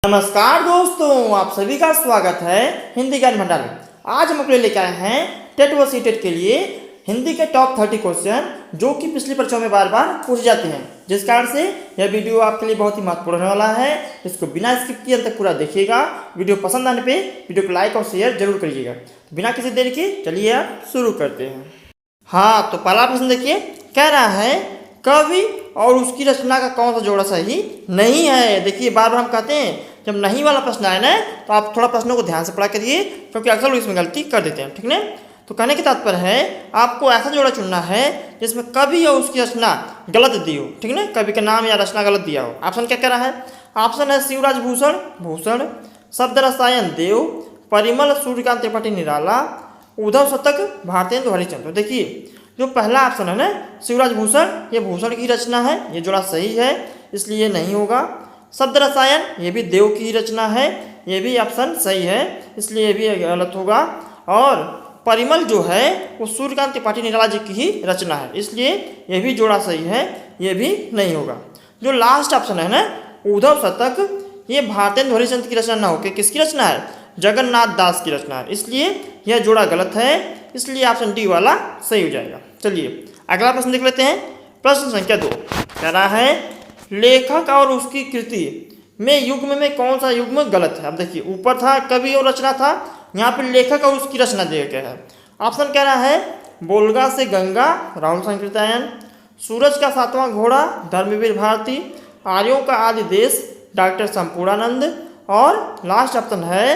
नमस्कार दोस्तों, आप सभी का स्वागत है हिंदी ज्ञान भंडार में। आज हम आपके लिए लेकर आए हैं टेट व सीटेट के लिए हिंदी के टॉप 30 क्वेश्चन जो कि पिछली परीक्षाओं में बार बार पूछे जाते हैं, जिस कारण से यह वीडियो आपके लिए बहुत ही महत्वपूर्ण होने वाला है। इसको बिना स्किप किए अंत तक पूरा देखिएगा। वीडियो पसंद आने पे वीडियो को लाइक और शेयर जरूर करिएगा। बिना किसी देरी के चलिए आप शुरू करते हैं। हाँ, तो पहला प्रश्न देखिए, कह रहा है कवि और उसकी रचना का कौन सा जोड़ा सही नहीं है। देखिए, बार बार हम कहते हैं जब नहीं वाला प्रश्न आए ना तो आप थोड़ा प्रश्नों को ध्यान से पढ़ा करिए, क्योंकि अक्सर लोग इसमें गलती कर देते हैं। ठीक ना, तो कहने की तात्पर्य है आपको ऐसा जोड़ा चुनना है जिसमें कवि और उसकी रचना गलत दी हो। ठीक ना, कवि का नाम या रचना गलत दिया हो। ऑप्शन क्या कह रहा है? ऑप्शन है शिवराज भूषण भूषण, शब्द रसायन देव, परिमल सूर्यकांत त्रिपाठी निराला, उद्धव शतक भारतेंदु हरिश्चंद्र। तो देखिए, जो पहला ऑप्शन है ना शिवराज भूषण, ये भूषण की रचना है, ये जोड़ा सही है, इसलिए नहीं होगा। शब्द रसायन, ये भी देव की रचना है, ये भी ऑप्शन सही है, इसलिए ये भी गलत होगा। और परिमल जो है वो सूर्यकांत त्रिपाठी निराला जी की ही रचना है, इसलिए ये भी जोड़ा सही है, ये भी नहीं होगा। जो लास्ट ऑप्शन है ना उद्धव शतक, ये भारतेंदु हरिश्चंद्र की रचना ना होकर किसकी रचना है? जगन्नाथ दास की रचना है, इसलिए यह जोड़ा गलत है, इसलिए ऑप्शन डी वाला सही हो जाएगा। चलिए अगला प्रश्न देख लेते हैं। प्रश्न संख्या 2 कह रहा है लेखक और उसकी कृति में युग्म में कौन सा युग्म गलत है। अब देखिए, ऊपर था कवि और रचना था, यहाँ पे लेखक और उसकी रचना दिया गया है। ऑप्शन कह रहा है बोलगा से गंगा राहुल संकीर्तन, सूरज का सातवां घोड़ा धर्मवीर भारती, आर्यों का आदि देश डॉक्टर संपूर्णानंद, और लास्ट ऑप्शन है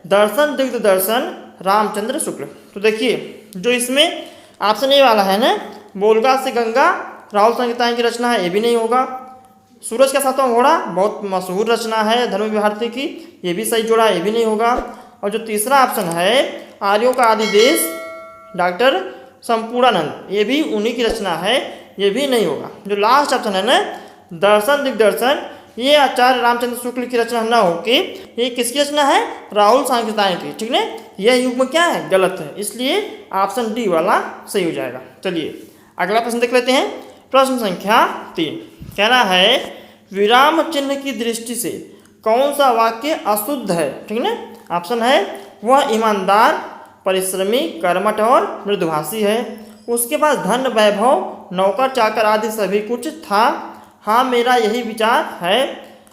दर्शन दिग्ध दर्शन रामचंद्र शुक्ल। तो देखिए, जो इसमें ऑप्शन ए वाला है ना बोलगा से गंगा राहुल संकीर्तन की रचना है, ये भी नहीं होगा। सूरज का सातवां घोड़ा बहुत मशहूर रचना है धर्मवीर भारती की, ये भी सही जोड़ा, ये भी नहीं होगा। और जो तीसरा ऑप्शन है आर्यों का आदि देश डॉक्टर संपूर्णानंद, ये भी उन्हीं की रचना है, ये भी नहीं होगा। जो लास्ट ऑप्शन है ना दर्शन दिग्दर्शन, ये आचार्य रामचंद्र शुक्ल की रचना ना होके ये किसकी रचना है? राहुल सांकृत्यायन की। ठीक है, यह युग्म क्या है? गलत है, इसलिए ऑप्शन डी वाला सही हो जाएगा। चलिए अगला प्रश्न देख लेते हैं। प्रश्न संख्या 3 कह रहा है विराम चिन्ह की दृष्टि से कौन सा वाक्य अशुद्ध है। ठीक है, ऑप्शन है वह ईमानदार परिश्रमी कर्मठ और मृदुभाषी है, उसके पास धन वैभव नौकर चाकर आदि सभी कुछ था, हाँ मेरा यही विचार है,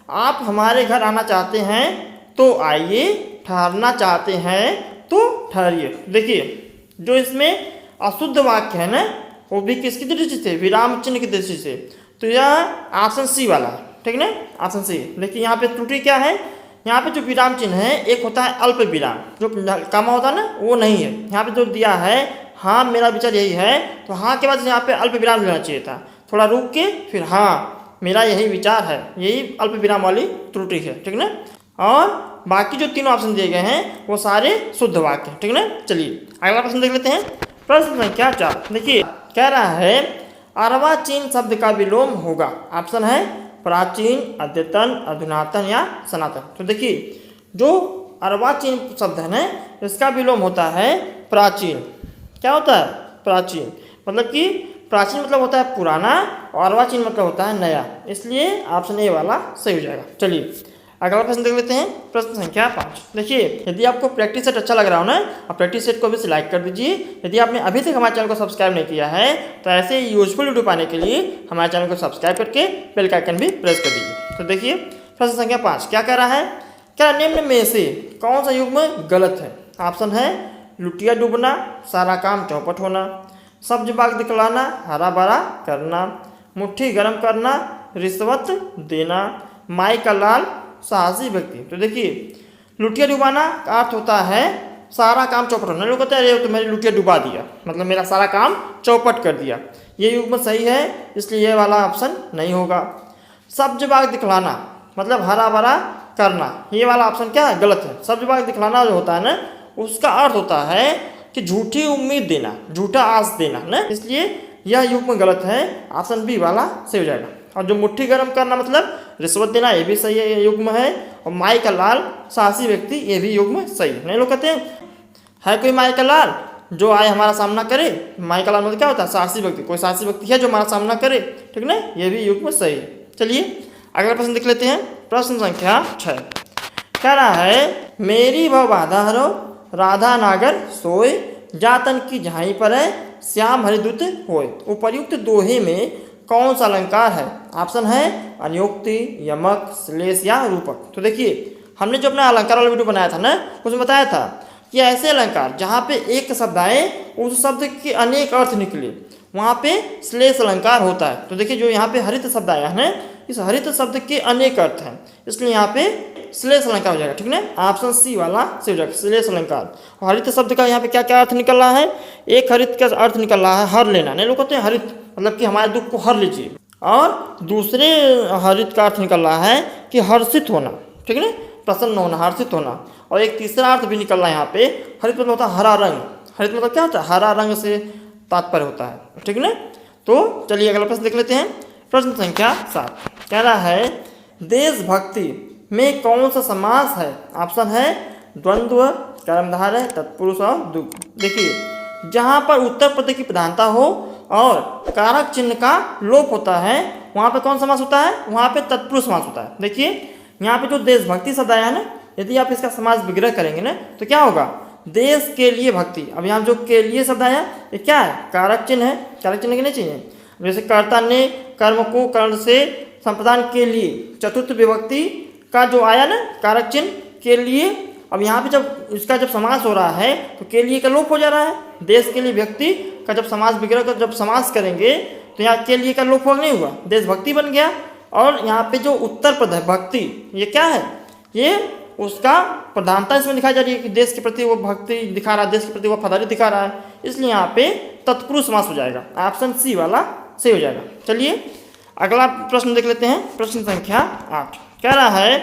आप हमारे घर आना चाहते हैं तो आइए, ठहरना चाहते हैं तो ठहरिए। देखिए, जो इसमें अशुद्ध वाक्य है ना वो भी किसकी दृष्टि से? विराम चिन्ह की दृष्टि से, तो यह ऑप्शन सी वाला है। ठीक है, ऑप्शन सी। लेकिन यहाँ पे त्रुटि क्या है? यहाँ पे जो विराम चिन्ह है एक होता है अल्प विराम, जो कामा होता है ना वो नहीं है। यहाँ पे जो दिया है हाँ मेरा विचार यही है, तो हाँ के बाद यहाँ पे अल्प विराम लेना चाहिए था, थोड़ा रुक के फिर हाँ मेरा यही विचार है, यही अल्प विराम वाली त्रुटि है। ठीक है, और बाकी जो तीनों ऑप्शन दिए गए हैं वो सारे शुद्ध वाक्य हैं। ठीक है, चलिए अगला प्रश्न देख लेते हैं। प्रश्न संख्या 4 देखिए, कह रहा है अर्वाचीन शब्द का विलोम होगा। ऑप्शन है प्राचीन, अद्यतन, अधुनातन या सनातन। तो देखिए, जो अर्वाचीन शब्द है ना इसका विलोम होता है प्राचीन। क्या होता है? प्राचीन। मतलब कि प्राचीन मतलब होता है पुराना और अर्वाचीन मतलब होता है नया, इसलिए ऑप्शन ए वाला सही हो जाएगा। चलिए अगला प्रश्न देख लेते हैं। प्रश्न संख्या 5 देखिए, यदि आपको प्रैक्टिस सेट अच्छा लग रहा हो ना, आप प्रैक्टिस सेट को भी लाइक कर दीजिए। यदि आपने अभी तक हमारे चैनल को सब्सक्राइब नहीं किया है तो ऐसे यूजफुल वीडियो पाने के लिए हमारे चैनल को सब्सक्राइब करके बेल का आइकन भी प्रेस कर दीजिए। तो देखिए, प्रश्न संख्या 5 क्या कह रहा है? क्या निम्न में से कौन सा युग्म गलत है? ऑप्शन है लुटिया डूबना, सारा काम चौपट होना, सब्ज बाग दिखलाना, हरा भरा करना, मुट्ठी गर्म करना, रिश्वत देना, माई का लाल, साहसी व्यक्ति। तो देखिए, लुटिया डुबाना का अर्थ होता है सारा काम चौपट होना। लोग कहते हैं अरे तो मैंने लुटिया डुबा दिया, मतलब मेरा सारा काम चौपट कर दिया, ये युग्म सही है, इसलिए ये वाला ऑप्शन नहीं होगा। सब्ज बाग दिखलाना मतलब हरा भरा करना, ये वाला ऑप्शन क्या है? गलत है। सब्ज बाग दिखलाना जो होता है ना उसका अर्थ होता है कि झूठी उम्मीद देना, झूठा आस देना ना, इसलिए यह युग्म गलत है, ऑप्शन बी वाला सही हो जाएगा। और जो मुट्ठी गर्म करना मतलब रिश्वत देना, ये भी सही है, युग्म है। और माई का लाल साहसी व्यक्ति, ये भी युग्म सही है। नहीं लोग कहते हैं है कोई माई का लाल जो आए हमारा सामना करे, माई का लाल मतलब क्या होता है? साहसी व्यक्ति, कोई साहसी व्यक्ति है जो हमारा सामना करे। ठीक ना, ये भी युग्म सही है। चलिए अगला प्रश्न देख लेते हैं। प्रश्न संख्या 6 कह रहा है मेरी भव बाधा हरो राधा नागर सोए जातन की झाई पर है श्याम हरिदूत होए। उपर्युक्त दोहे में कौन सा अलंकार है? ऑप्शन है अनियोक्ति, यमक, श्लेष या रूपक। तो देखिए हमने जो अपना अलंकार वाला वीडियो बनाया था ना, उसमें बताया था कि ऐसे अलंकार जहाँ पे एक शब्द आए उस शब्द के अनेक अर्थ निकले, वहाँ पे श्लेष अलंकार होता है। तो देखिए जो यहाँ पे हरित शब्द आया है, इस हरित शब्द के अनेक अर्थ हैं, इसलिए यहाँ पे श्लेष अलंकार हो जाएगा। ठीक है, ऑप्शन सी वाला से हो जाएगा श्लेष अलंकार। और हरित शब्द का यहाँ पे क्या क्या अर्थ निकल रहा है? एक हरित का अर्थ निकल रहा है हर लेना, नहीं लोग कहते हैं हरित मतलब कि हमारे दुख को हर लीजिए, और दूसरे हरित का अर्थ निकल रहा है कि हर्षित होना। ठीक है, प्रसन्न होना, हर्षित होना। और एक तीसरा अर्थ भी निकल रहा है यहाँ पे, हरित मतलब होता है हरा रंग। हरित मतलब क्या होता है? हरा रंग से तात्पर्य होता है। ठीक है, तो चलिए अगला प्रश्न देख लेते हैं। प्रश्न संख्या 7 कह रहा है देशभक्ति में कौन सा समास है? ऑप्शन है द्वंद्व, कर्मधारय, तत्पुरुष और दुग्ध। देखिए जहाँ पर उत्तर प्रत्यय की प्रधानता हो और कारक चिन्ह का लोप होता है, वहाँ पे कौन समास होता है? वहाँ पे तत्पुरुष समास होता है। देखिए यहाँ पे जो देशभक्ति शब्द आया है ना, यदि आप इसका समास विग्रह करेंगे ना तो क्या होगा? देश के लिए भक्ति। अब यहाँ जो के लिए शब्द आया ये क्या है? कारक चिन्ह है। कारक चिन्ह के नहीं चाहिए। जैसे कर्ता ने कर्म को कर्ण से संप्रदान के लिए, चतुर्थ विभक्ति का जो आया ना कारक चिन्ह के लिए, अब यहाँ पे जब इसका जब समास हो रहा है तो के लिए का लोप हो जा रहा है। देश के लिए व्यक्ति का जब समास विग्रह का जब समास करेंगे तो यहाँ के लिए का लोप हो नहीं हुआ, देशभक्ति बन गया। और यहाँ पे जो उत्तर पद है भक्ति, ये क्या है? ये उसका प्रधानता इसमें दिखाई जा रही है कि देश के प्रति वो भक्ति दिखा रहा है, देश के प्रति वो वफादारी दिखा रहा है, इसलिए यहाँ पे तत्पुरुष समास हो जाएगा। ऑप्शन सी वाला सही हो जाएगा। चलिए अगला प्रश्न देख लेते हैं। प्रश्न संख्या 8 कह रहा है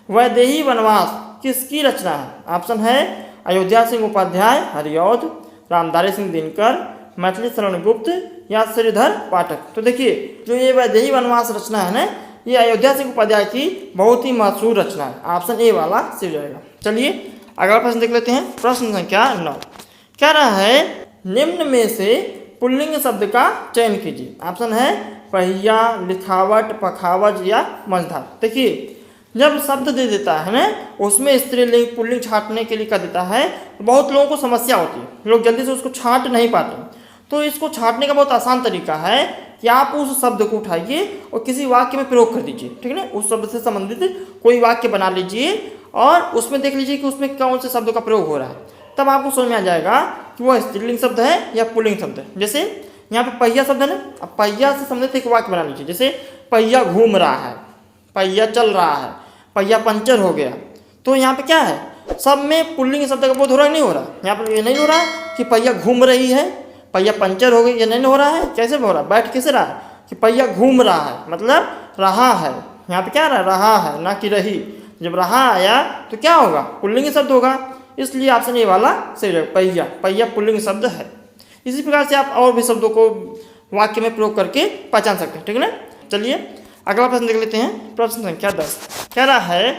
वैदेही वनवास किसकी रचना है? ऑप्शन है अयोध्या सिंह उपाध्याय हरिऔध, रामधारी सिंह दिनकर, मैथिली शरण गुप्त या श्रीधर पाठक। तो देखिए जो ये वैदेही वनवास रचना है ना, ये अयोध्या सिंह उपाध्याय की बहुत ही मशहूर रचना है। ऑप्शन ए वाला सही हो जाएगा। चलिए अगला प्रश्न देख लेते हैं। प्रश्न संख्या 9 कह रहा है निम्न में से पुल्लिंग शब्द का चयन कीजिए। ऑप्शन है पहिया, लिखावट, पखावज या मझधार। देखिए जब शब्द दे देता है ना, उसमें स्त्रीलिंग पुल्लिंग छांटने के लिए कर देता है, तो बहुत लोगों को समस्या होती है, लोग जल्दी से उसको छांट नहीं पाते। तो इसको छांटने का बहुत आसान तरीका है कि आप उस शब्द को उठाइए और किसी वाक्य में प्रयोग कर दीजिए। ठीक है ना, उस शब्द से संबंधित कोई वाक्य बना लीजिए और उसमें देख लीजिए कि उसमें कौन से शब्द का प्रयोग हो रहा है, तब आपको समझ में आ जाएगा कि वह स्त्रीलिंग शब्द है या पुल्लिंग शब्द है। जैसे यहाँ पे पहिया शब्द है ना, अब पहिया से संबंधित एक वाक्य बना लीजिए। जैसे पहिया घूम रहा है, पहिया चल रहा है, पहिया पंचर हो गया। तो यहाँ पे क्या है? सब में पुल्लिंग शब्द का बोध हो रहा है, नहीं हो रहा? यहाँ पर ये नहीं हो रहा कि पहिया घूम रही है, पहिया पंचर हो गई, ये नहीं हो रहा है। कैसे हो रहा है? बैठ कैसे रहा है कि पहिया घूम रहा है, मतलब रहा है। यहाँ पे क्या रहा है, ना कि रही। जब रहा आया तो क्या होगा? पुल्लिंग शब्द होगा, इसलिए ऑप्शन ए वाला सही रहेगा। पहिया, पहिया पुल्लिंग शब्द है। इसी प्रकार से आप और भी शब्दों को वाक्य में प्रयोग करके पहचान सकते हैं। ठीक है ना, चलिए अगला प्रश्न देख लेते हैं। प्रश्न संख्या 10 कह रहा है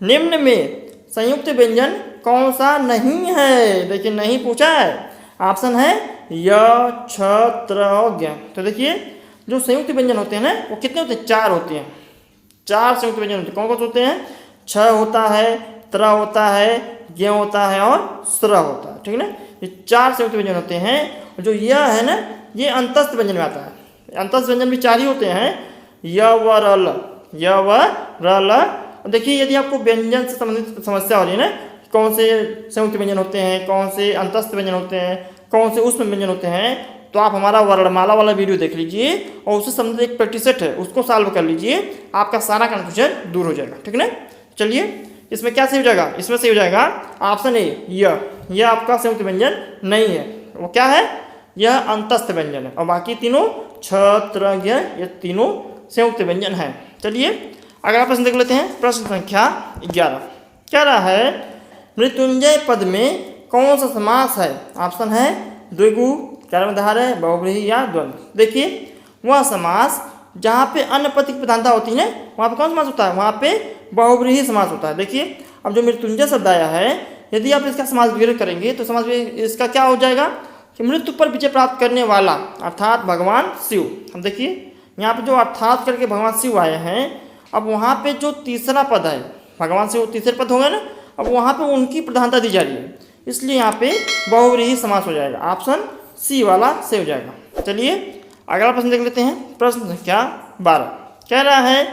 निम्न में संयुक्त व्यंजन कौन सा नहीं है? देखिए नहीं पूछा है। ऑप्शन है य, छ, त्र और ज्ञ। तो देखिए जो संयुक्त व्यंजन होते हैं ना, वो कितने होते हैं? 4 होते हैं। 4 संयुक्त व्यंजन होते हैं। कौन कौन से होते हैं? छ होता है, त्र होता है, ज्ञ होता है और स्र होता है। ठीक है ना, ये 4 संयुक्त व्यंजन होते हैं। जो यह है ना, ये अंतस्थ व्यंजन में आता है। अंतस्थ व्यंजन भी 4 ही होते हैं, य व र ल, य व र ल। देखिए यदि आपको व्यंजन से संबंधित समस्या हो रही है ना, कौन से संयुक्त व्यंजन होते हैं, कौन से अंतस्थ व्यंजन होते हैं, कौन से ऊष्म व्यंजन होते हैं, तो आप हमारा वर्णमाला वाला वीडियो देख लीजिए और उससे संबंधित एक प्रैक्टिस सेट है, उसको सॉल्व कर लीजिए, आपका सारा कन्फ्यूजन दूर हो जाएगा। ठीक है ना, चलिए इसमें क्या सही हो जाएगा? इसमें सही हो जाएगा ऑप्शन ए यह आपका संयुक्त व्यंजन नहीं है। वो क्या है? यह अंतस्थ व्यंजन है। और बाकी तीनों छ, त्र, ज्ञ, ये तीनों संयुक्त व्यंजन है। चलिए अगला प्रश्न देख लेते हैं। प्रश्न संख्या 11 क्या रहा है मृत्युंजय पद में कौन सा समास है? ऑप्शन है द्विगु, कर्मधारय, बहुव्रीहि या द्वंद्व। देखिए वह समास जहाँ पे अन्य पद की प्रधानता होती है वहाँ पे कौन समास होता है? वहाँ पे बहुव्रीहि समास होता है। देखिए अब जो मृत्युंजय शब्द आया है, यदि आप इसका समास विग्रह करेंगे तो समास इसका क्या हो जाएगा कि मृत्यु पर विजय प्राप्त करने वाला, अर्थात भगवान शिव। अब देखिए यहाँ पे जो अर्थात करके भगवान शिव आए हैं, अब वहाँ पे जो तीसरा पद है, भगवान से वो तीसरे पद होंगे ना, अब वहाँ पे उनकी प्रधानता दी जा रही है, इसलिए यहाँ पे बहुव्रीहि समास हो जाएगा। ऑप्शन सी वाला से हो जाएगा। चलिए अगला प्रश्न देख लेते हैं। प्रश्न संख्या 12 कह रहा है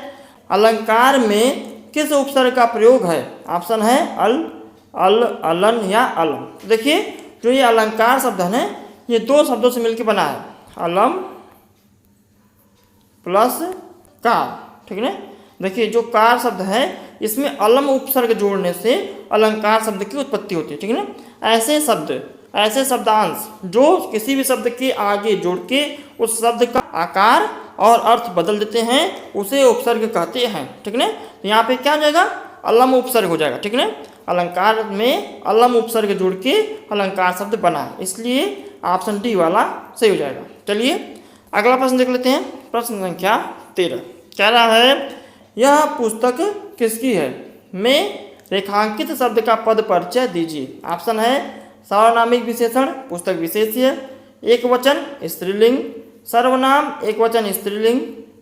अलंकार में किस उपसर्ग का प्रयोग है? ऑप्शन है अल, अलन या अलम। देखिए जो ये अलंकार शब्द है ना, ये दो शब्दों से मिलकर बना है, अलम प्लस कार, ठीक है ना। देखिए जो कार शब्द है इसमें अलम उपसर्ग जोड़ने से अलंकार शब्द की उत्पत्ति होती है, ठीक है ना। ऐसे शब्दांश जो किसी भी शब्द के आगे जोड़ के उस शब्द का आकार और अर्थ बदल देते हैं उसे उपसर्ग कहते हैं, ठीक है ना। तो यहाँ पे क्या हो जाएगा? अलम उपसर्ग हो जाएगा, ठीक है ना। अलंकार में अलम उपसर्ग जोड़ के अलंकार शब्द बना है, इसलिए ऑप्शन डी वाला सही हो जाएगा। चलिए अगला प्रश्न देख लेते हैं। प्रश्न संख्या 13 कह रहा है यह पुस्तक किसकी है? में रेखांकित शब्द का पद परिचय दीजिए। ऑप्शन है सार्वनामिक विशेषण पुस्तक विशेष्य, एक वचन स्त्रीलिंग, सर्वनाम एक वचन स्त्रीलिंग,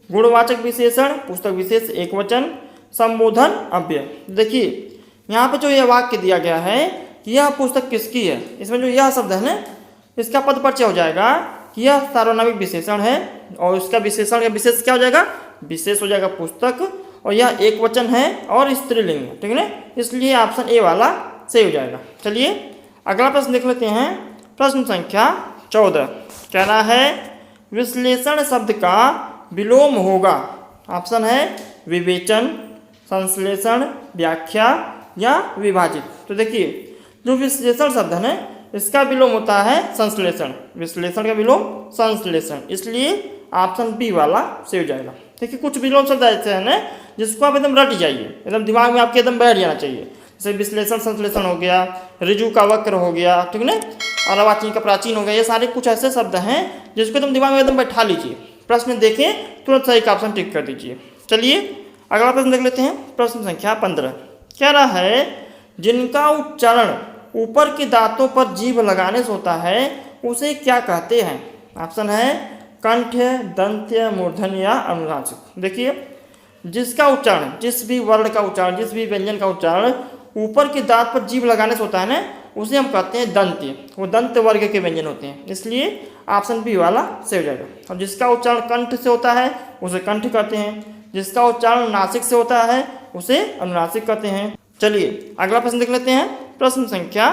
गुणवाचक विशेषण पुस्तक विशेष एक वचन, संबोधन अव्यय। देखिए यहाँ पे जो यह वाक्य दिया गया है कि यह पुस्तक किसकी है, इसमें जो यह शब्द है ना, इसका पद परिचय हो जाएगा कि यह सार्वनामिक विशेषण है और इसका विशेषण का विशेष क्या हो जाएगा? विशेष हो जाएगा पुस्तक, और यह एक वचन है और स्त्रीलिंग है, ठीक है ना, इसलिए ऑप्शन ए वाला सही हो जाएगा। चलिए अगला प्रश्न देख लेते हैं। प्रश्न संख्या 14 कह रहा है विश्लेषण शब्द का विलोम होगा। ऑप्शन है विवेचन, संश्लेषण, व्याख्या या विभाजित। तो देखिए जो विश्लेषण शब्द है ना, इसका विलोम होता है संश्लेषण, विश्लेषण का विलोम संश्लेषण, इसलिए ऑप्शन बी वाला सही हो जाएगा। देखिए कुछ विलोम शब्द ऐसे हैं ना जिसको आप एकदम रट जाइए, एकदम दिमाग में आपके एकदम बैठ जाना चाहिए, जैसे विश्लेषण संश्लेषण हो गया, ऋजु का वक्र हो गया, ठीक है ना, अर्वाचीन का प्राचीन हो गया। ये सारे कुछ ऐसे शब्द हैं जिसको एकदम दिमाग में एकदम बैठा लीजिए, प्रश्न देखें तुरंत सही का ऑप्शन टिक कर दीजिए। चलिए अगला प्रश्न देख लेते हैं। प्रश्न संख्या 15 कह रहा है जिनका उच्चारण ऊपर के दांतों पर जीभ लगाने से होता है उसे क्या कहते हैं? ऑप्शन है कंठ, दंत्य, मूर्धन्य या अनुनासिक। देखिए जिसका उच्चारण, जिस भी वर्ण का उच्चारण, जिस भी व्यंजन का उच्चारण ऊपर के दांत पर जीभ लगाने से होता है ना, उसे हम कहते हैं दंत्य, वो दंत वर्ग के व्यंजन होते हैं, इसलिए ऑप्शन बी वाला सही हो जाएगा। और जिसका उच्चारण कंठ से होता है उसे कंठ कहते हैं, जिसका उच्चारण नासिक से होता है उसे अनुनासिक कहते हैं। चलिए अगला प्रश्न देख लेते हैं। प्रश्न संख्या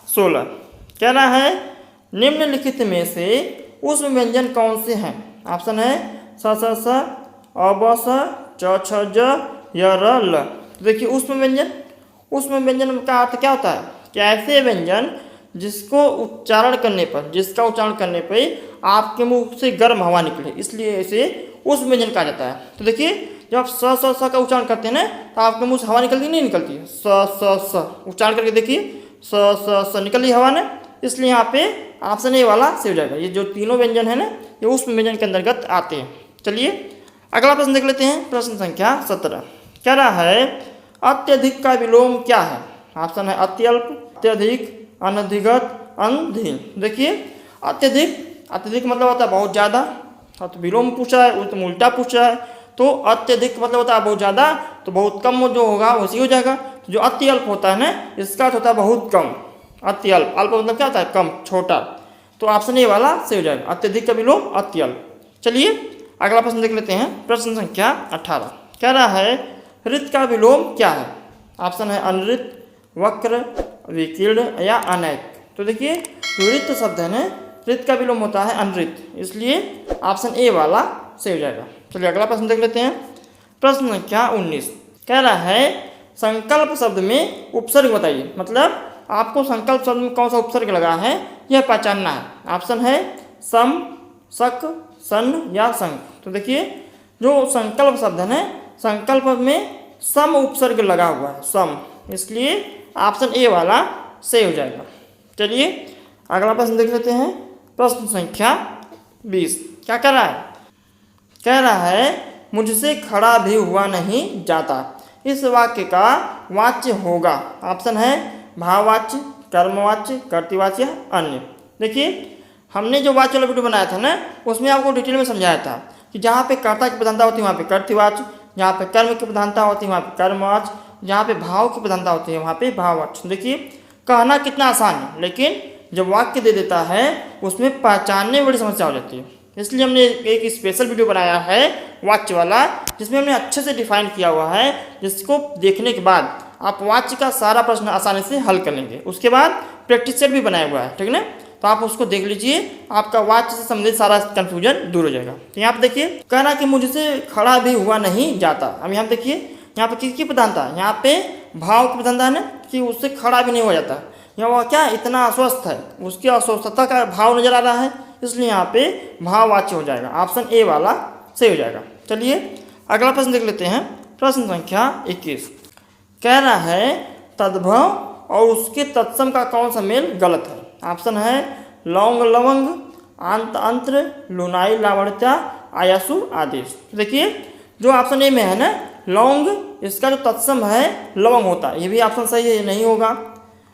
16 कह रहा है निम्नलिखित में से उसमें व्यंजन कौन से हैं? ऑप्शन है स स स, अब स, च छ ज, य र ल। देखिए उसमें व्यंजन का अर्थ क्या होता है कि ऐसे व्यंजन जिसको उच्चारण करने पर, जिसका उच्चारण करने पर आपके मुंह से गर्म हवा निकले, इसलिए इसे उस व्यंजन कहा जाता है। तो देखिए जब आप स स स का उच्चारण करते हैं ना तो आपके मुंह से हवा निकलती नहीं निकलती है? स स स उच्चारण करके देखिए, स स स निकल रही हवा ना, इसलिए यहाँ पे ऑप्शन ए वाला सही हो जाएगा। ये जो तीनों व्यंजन है ना ये उस व्यंजन के अंतर्गत आते हैं। चलिए अगला प्रश्न देख लेते हैं। प्रश्न संख्या 17 कह रहा है अत्यधिक का विलोम क्या है? ऑप्शन है अत्यल्प, अत्यधिक, अनधिगत, अनधीन। देखिए अत्यधिक मतलब होता है बहुत ज़्यादा, तो विलोम पूछा है उल्टा पूछा है, तो अत्यधिक मतलब होता है बहुत ज़्यादा, तो बहुत कम जो होगा वैसे हो जाएगा। तो जो अत्यल्प होता है ना इसका अर्थ होता है बहुत कम, अत्यल्प, अल्प मतलब क्या होता है कम, छोटा, तो ऑप्शन ए वाला सही हो जाएगा, अत्यधिक का विलोम अत्यल्प। चलिए अगला प्रश्न देख लेते हैं। प्रश्न संख्या 18 कह रहा है ऋत का विलोम क्या है? ऑप्शन है अनृत, वक्र, विकीर्ण या अनैक। तो देखिए ऋत शब्द है ना, ऋत का विलोम होता है अनृत, इसलिए ऑप्शन ए वाला सही हो जाएगा। चलिए अगला प्रश्न देख लेते हैं। प्रश्न संख्या 19 कह रहा है संकल्प शब्द में उपसर्ग बताइए, मतलब आपको संकल्प शब्द में कौन सा उपसर्ग लगा है यह पहचानना है। ऑप्शन है सम, सक, सन या संक। तो देखिए जो संकल्प शब्द है ना, संकल्प में सम उपसर्ग लगा हुआ है, सम, इसलिए ऑप्शन ए वाला सही हो जाएगा। चलिए अगला प्रश्न देख लेते हैं। प्रश्न संख्या 20 क्या कह रहा है? कह रहा है मुझसे खड़ा भी हुआ नहीं जाता, इस वाक्य का वाच्य होगा। ऑप्शन है भाववाच्य, कर्मवाच्य, कर्तृवाच्य या अन्य। देखिए हमने जो वाच्य वाला वीडियो बनाया था ना उसमें आपको डिटेल में समझाया था कि जहाँ पे कर्ता की प्रधानता होती है वहाँ पे कर्तृवाच्य, जहाँ पे कर्म की प्रधानता होती है वहाँ पे कर्मवाच्य, जहाँ पे भाव की प्रधानता होती है वहाँ पे भाववाचक। देखिए कहना कितना आसान है, लेकिन जब वाक्य दे देता है उसमें पहचानने में बड़ी समस्या हो जाती है। इसलिए हमने एक स्पेशल वीडियो बनाया है वाक्य वाला, जिसमें हमने अच्छे से डिफाइन किया हुआ है, जिसको देखने के बाद आप वाक्य का सारा प्रश्न आसानी से हल कर लेंगे। उसके बाद प्रैक्टिस सेट भी बनाया हुआ है, ठीक है ना, तो आप उसको देख लीजिए, आपका वाक्य से संबंधित सारा कन्फ्यूजन दूर हो जाएगा। तो यहाँ पे देखिए कहना कि मुझसे खड़ा भी हुआ नहीं जाता। अब यहाँ पे देखिए यहाँ पे किसकी प्रधानता, यहाँ पे भाव की प्रधानता है ना, कि उससे खड़ा भी नहीं हो जाता। यहाँ वह क्या इतना अस्वस्थ है, उसकी अस्वस्थता का भाव नजर आ रहा है, इसलिए यहाँ पे भाववाच्य हो जाएगा। ऑप्शन ए वाला सही हो जाएगा। चलिए अगला प्रश्न देख लेते हैं। प्रश्न संख्या 21 कह रहा है तद्भव और उसके तत्सम का कौन सा मेल गलत है। ऑप्शन है लौंग लवंग, अंत अंत्र, लुनाई लावण्यता, आयासु आदेश। देखिए जो ऑप्शन ए में है ना लौंग, इसका जो तत्सम है लवंग होता है, ये भी ऑप्शन सही है, ये नहीं होगा।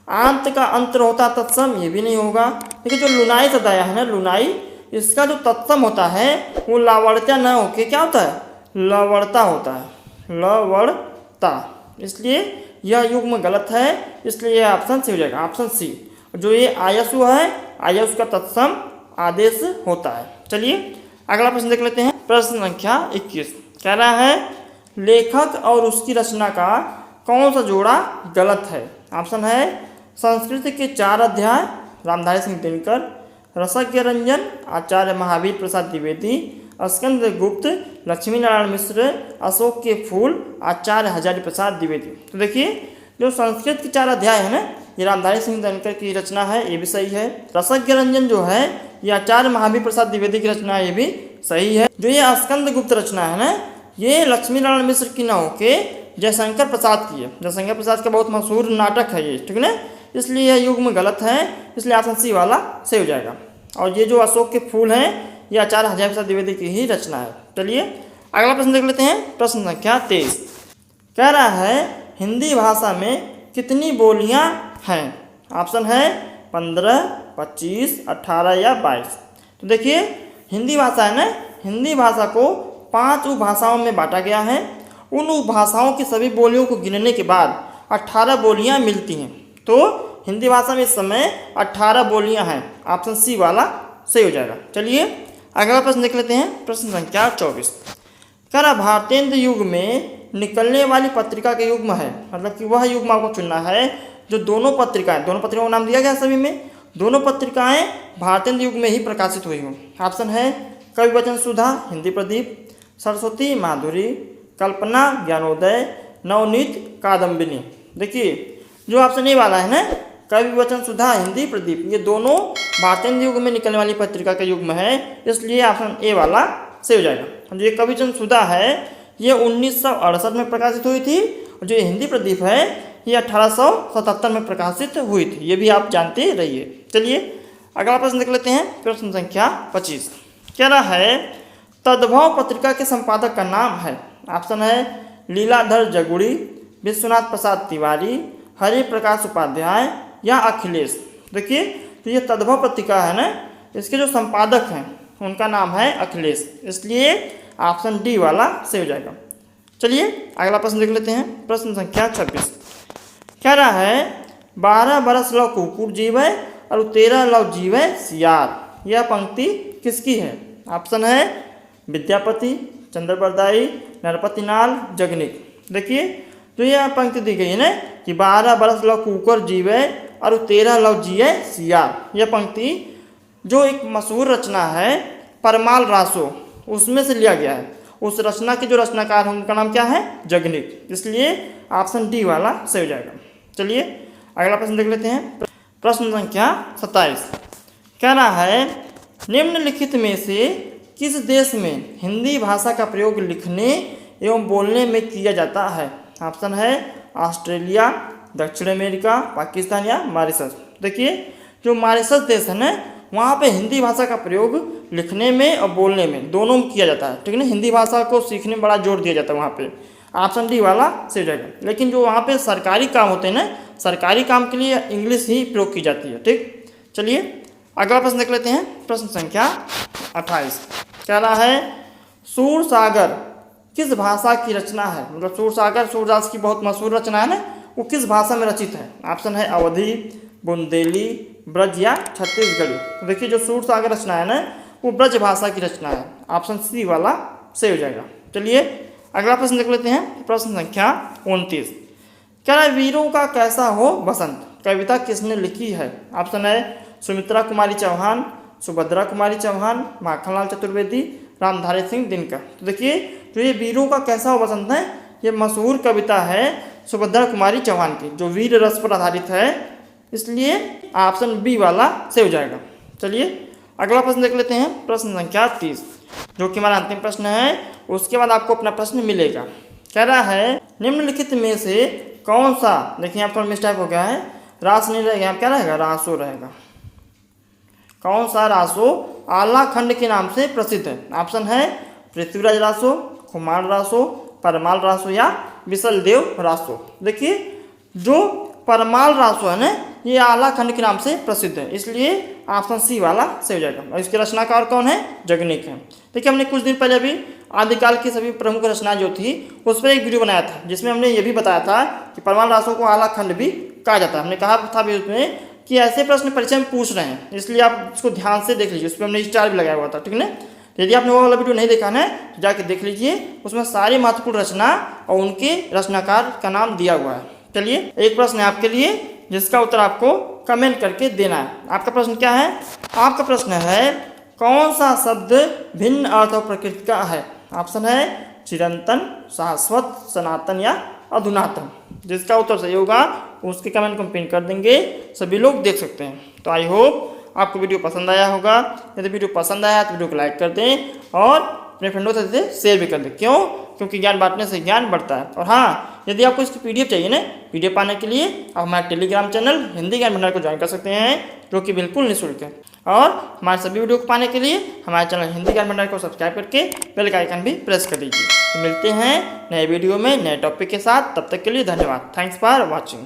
आंत का अंतर होता है तत्सम, ये भी नहीं होगा। देखिए जो लुनाई शब्द आया है ना लुनाई, इसका जो तत्सम होता है वो लावण्यता न होके क्या होता है लवणता होता है, लवणता, इसलिए यह युग्म गलत है, इसलिए यह ऑप्शन सी हो जाएगा, ऑप्शन सी। जो ये आयसु है, आयसु का तत्सम आदेश होता है। चलिए अगला प्रश्न देख लेते हैं। प्रश्न संख्या 21 कह रहा है लेखक और उसकी रचना का कौन सा जोड़ा गलत है। ऑप्शन है संस्कृत के 4 अध्याय रामधारी सिंह दिनकर, रसज्ञ रंजन आचार्य महावीर प्रसाद द्विवेदी, स्कंद गुप्त लक्ष्मी नारायण मिश्र, अशोक के फूल आचार्य हजारी प्रसाद द्विवेदी। तो देखिए जो संस्कृत के 4 अध्याय है ना ये रामधारी सिंह दिनकर की रचना है, ये भी सही है। रसज्ञ रंजन जो है ये आचार्य महावीर प्रसाद द्विवेदी की रचना है, ये भी सही है। जो ये स्कंद गुप्त रचना है ना ये लक्ष्मी नारायण मिश्र की ना होके जयशंकर प्रसाद की है। जयशंकर प्रसाद का बहुत मशहूर नाटक है ये, ठीक है ना, इसलिए यह युग्म गलत है, इसलिए ऑप्शन सी वाला सही हो जाएगा। और ये जो अशोक के फूल हैं ये आचार्य हजारी प्रसाद द्विवेदी की ही रचना है। चलिए अगला प्रश्न देख लेते हैं। प्रश्न संख्या 23 कह रहा है हिंदी भाषा में कितनी बोलियां हैं। ऑप्शन है 15, 25, 18 या 22। तो देखिए हिंदी भाषा है ना, हिंदी भाषा को 5 उपभाषाओं में बांटा गया है। उन उपभाषाओं की सभी बोलियों को गिनने के बाद 18 बोलियां मिलती हैं। तो हिंदी भाषा में इस समय 18 बोलियां हैं, ऑप्शन सी वाला सही हो जाएगा। चलिए अगला प्रश्न देख लेते हैं। प्रश्न संख्या 24 कह रहा भारतेंद्र युग में निकलने वाली पत्रिका के युग्म है, मतलब कि वह युग्म आपको चुनना है जो दोनों पत्रिकाओं का नाम दिया गया सभी में, दोनों पत्रिकाएं भारतेंद्र युग में ही प्रकाशित हुई हों। ऑप्शन है कवि वचन सुधा, हिंदी प्रदीप, सरस्वती माधुरी, कल्पना ज्ञानोदय, नवनीत कादम्बिनी। देखिए जो ऑप्शन ए वाला है ना कवि वचन सुधा, हिंदी प्रदीप, ये दोनों भारतेंद्र युग में निकलने वाली पत्रिका का युग्म है, इसलिए ऑप्शन ए वाला सही हो जाएगा। जो ये कवि वचन सुधा है ये 1968 में प्रकाशित हुई थी, और जो ये हिंदी प्रदीप है ये 1877 में प्रकाशित हुई थी, ये भी आप जानते रहिए। चलिए अगला प्रश्न देख लेते हैं। प्रश्न संख्या 25 कह रहा है तद्भव पत्रिका के संपादक का नाम है। ऑप्शन है लीलाधर जगुड़ी, विश्वनाथ प्रसाद तिवारी, हरि प्रकाश उपाध्याय या अखिलेश। देखिए तो ये तद्भव पत्रिका है ना, इसके जो संपादक हैं उनका नाम है अखिलेश, इसलिए ऑप्शन डी वाला सही हो जाएगा। चलिए अगला प्रश्न देख लेते हैं। प्रश्न संख्या 26 कह रहा है 12 बरस लव कुकुर जीवे और 13 लव जीवे सियार। यह पंक्ति किसकी है। ऑप्शन है विद्यापति, चंद्रबरदाई, नरपति नाल, जगनिक। देखिए तो यह पंक्ति दी गई है ना कि 12 बरस लव कुकर जीवे और 13 लव जिये सियार। यह पंक्ति जो एक मशहूर रचना है परमाल रासो उसमें से लिया गया है। उस रचना के जो रचनाकार हैं उनका नाम क्या है जगनिक, इसलिए ऑप्शन डी वाला सही हो जाएगा। चलिए अगला प्रश्न देख लेते हैं। प्रश्न संख्या 27 कह रहा है निम्नलिखित में से किस देश में हिंदी भाषा का प्रयोग लिखने एवं बोलने में किया जाता है। ऑप्शन है ऑस्ट्रेलिया, दक्षिण अमेरिका, पाकिस्तान या मॉरिशस। देखिए जो मॉरिशस देश है ना वहाँ पे हिंदी भाषा का प्रयोग लिखने में और बोलने में दोनों में किया जाता है, ठीक है ना। हिंदी भाषा को सीखने में बड़ा जोर दिया जाता है वहाँ पे, ऑप्शन डी वाला सही हो जाएगा। लेकिन जो वहाँ पे सरकारी काम होते हैं ना, सरकारी काम के लिए इंग्लिश ही प्रयोग की जाती है, ठीक। चलिए अगला प्रश्न देख लेते हैं। प्रश्न संख्या 28 कह रहा है सूर सागर किस भाषा की रचना है, मतलब सूरसागर सूरदास की बहुत मशहूर रचना है ना, वो किस भाषा में रचित है। ऑप्शन है अवधी, बुंदेली, ब्रज या छत्तीसगढ़ी। तो देखिए जो सूरसागर रचना है ना वो ब्रज भाषा की रचना है। ऑप्शन सी वाला सही हो जाएगा। चलिए अगला प्रश्न देख लेते हैं। प्रश्न संख्या 29, कह रहा है वीरों का कैसा हो बसंत, कविता किसने लिखी है। ऑप्शन है सुमित्रा कुमारी चौहान, सुभद्रा कुमारी चौहान, माखनलाल चतुर्वेदी, रामधारी सिंह दिनकर। तो देखिए जो ये वीरों का कैसा हो बसंत है ये मशहूर कविता है सुभद्रा कुमारी चौहान की, जो वीर रस पर आधारित है, इसलिए ऑप्शन बी वाला सही हो जाएगा। चलिए अगला प्रश्न देख लेते हैं। प्रश्न संख्या 30 जो कि हमारा अंतिम प्रश्न है, उसके बाद आपको अपना प्रश्न मिलेगा। कह रहा है निम्नलिखित में से कौन सा, देखिए यहाँ पर मिस्टेक हो गया है, रास नहीं रहेगा, यहाँ क्या रहेगा, रासो रहेगा। कौन सा रासो आला खंड के नाम से प्रसिद्ध है। ऑप्शन है पृथ्वीराज रासो, खुमार रासो, परमाल रासो या विशलदेव रासो। देखिए जो परमाल रासो है ना ये आला खंड के नाम से प्रसिद्ध है, इसलिए ऑप्शन सी वाला सही हो जाएगा। और इसके रचनाकार कौन है, जगनीक है। देखिए हमने कुछ दिन पहले अभी आदिकाल की सभी प्रमुख रचनाएं जो थी उस पर एक वीडियो बनाया था, जिसमें हमने ये भी बताया था कि परमाल रासो को आला खंड भी कहा जाता है। हमने कहा था भी उसमें कि ऐसे प्रश्न परीक्षा में पूछ रहे हैं, इसलिए आप इसको ध्यान से देख लीजिए। उस पर हमने स्टार भी लगाया हुआ था, ठीक है ना। यदि आपने वो वाला वीडियो नहीं देखा है तो जाके देख लीजिए, उसमें सारी महत्वपूर्ण रचना और उनके रचनाकार का नाम दिया हुआ है। चलिए एक प्रश्न है आपके लिए जिसका उत्तर आपको कमेंट करके देना है। आपका प्रश्न क्या है, आपका प्रश्न है कौन सा शब्द भिन्न अर्थ और प्रकृति का है। ऑप्शन है चिरंतन, शाश्वत, सनातन या अधुनातन। जिसका उत्तर सही होगा उसके कमेंट को पिन कर देंगे, सभी लोग देख सकते हैं। तो आई होप आपको वीडियो पसंद आया होगा। यदि वीडियो पसंद आया तो वीडियो को लाइक कर दें और अपने फ्रेंडों से शेयर भी कर दें। क्यों, क्योंकि ज्ञान बांटने से ज्ञान बढ़ता है। और हाँ, यदि आपको इसकी पीडीएफ चाहिए ना, पीडीएफ पाने के लिए आप हमारे टेलीग्राम चैनल हिंदी ज्ञान भंडार को ज्वाइन कर सकते हैं, जो कि बिल्कुल निःशुल्क है। और हमारे सभी वीडियो को पाने के लिए हमारे चैनल हिंदी ज्ञान भंडार को सब्सक्राइब करके बेल का आइकन भी प्रेस कर दीजिए। तो मिलते हैं नए वीडियो में नए टॉपिक के साथ, तब तक के लिए धन्यवाद। Thanks for watching.